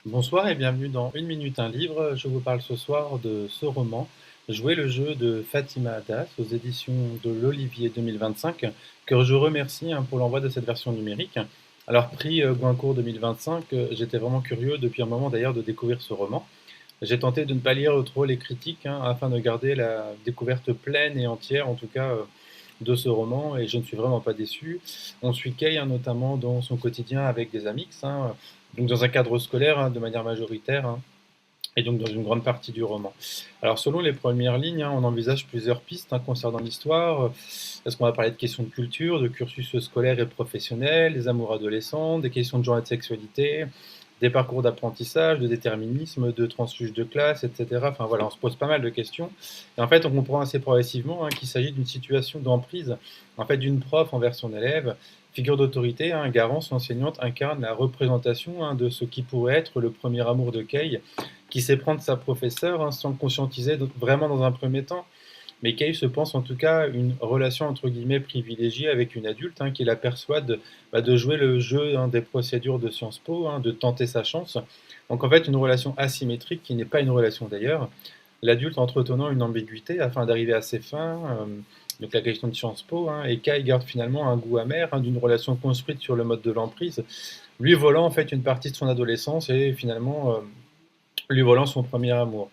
Bonsoir et bienvenue dans Une minute un livre. Je vous parle ce soir de ce roman, Jouer le jeu de Fatima Adas aux éditions de l'Olivier 2025, que je remercie pour l'envoi de cette version numérique. Alors, prix Goncourt 2025, j'étais vraiment curieux depuis un moment d'ailleurs de découvrir ce roman. J'ai tenté de ne pas lire trop les critiques afin de garder la découverte pleine et entière, en tout cas, de ce roman, et je ne suis vraiment pas déçu. On suit Kay notamment dans son quotidien avec des amix, donc dans un cadre scolaire de manière majoritaire, et donc dans une grande partie du roman. Alors selon les premières lignes, on envisage plusieurs pistes concernant l'histoire. Est-ce qu'on va parler de questions de culture, de cursus scolaire et professionnel, des amours adolescents, des questions de genre et de sexualité, des parcours d'apprentissage, de déterminisme, de transfuge de classe, etc. Enfin voilà, on se pose pas mal de questions. Et en fait, on comprend assez progressivement qu'il s'agit d'une situation d'emprise, en fait, d'une prof envers son élève. Figure d'autorité, garance, enseignante incarne la représentation de ce qui pourrait être le premier amour de Kay, qui sait prendre sa professeure sans le conscientiser vraiment dans un premier temps. Mais Kay se pense en tout cas une relation entre guillemets privilégiée avec une adulte qui la persuade de jouer le jeu des procédures de Sciences Po, de tenter sa chance. Donc en fait une relation asymétrique qui n'est pas une relation d'ailleurs. L'adulte entretenant une ambiguïté afin d'arriver à ses fins, donc la question de Sciences Po, et Kay garde finalement un goût amer d'une relation construite sur le mode de l'emprise, lui volant en fait une partie de son adolescence et finalement lui volant son premier amour.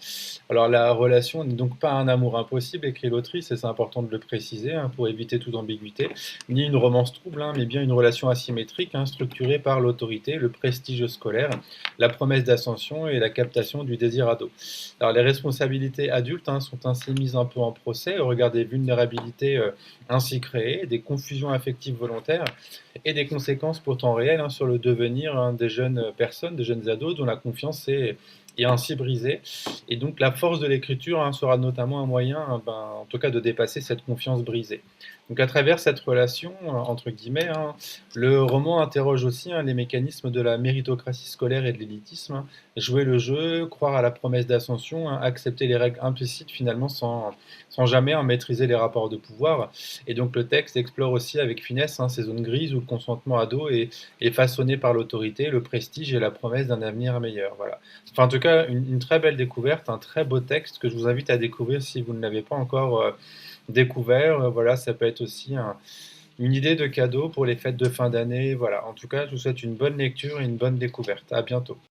Alors la relation n'est donc pas un amour impossible, écrit l'autrice, et c'est important de le préciser pour éviter toute ambiguïté, ni une romance trouble, mais bien une relation asymétrique structurée par l'autorité, le prestige scolaire, la promesse d'ascension et la captation du désir ado. Alors les responsabilités adultes sont ainsi mises un peu en procès au regard des vulnérabilités ainsi créées, des confusions affectives volontaires et des conséquences pourtant réelles sur le devenir des jeunes personnes, des jeunes ados dont la confiance est ainsi brisée. Et donc la force de l'écriture sera notamment un moyen, en tout cas, de dépasser cette confiance brisée. Donc à travers cette relation, entre guillemets, le roman interroge aussi les mécanismes de la méritocratie scolaire et de l'élitisme. Jouer le jeu, croire à la promesse d'ascension, accepter les règles implicites finalement sans jamais maîtriser les rapports de pouvoir. Et donc le texte explore aussi avec finesse ces zones grises où le consentement ado est façonné par l'autorité, le prestige et la promesse d'un avenir meilleur. Voilà. Enfin, en tout cas, une très belle découverte, un très beau texte que je vous invite à découvrir si vous ne l'avez pas encore découvert. Voilà, ça peut être aussi une idée de cadeau pour les fêtes de fin d'année. Voilà, en tout cas, je vous souhaite une bonne lecture et une bonne découverte. À bientôt.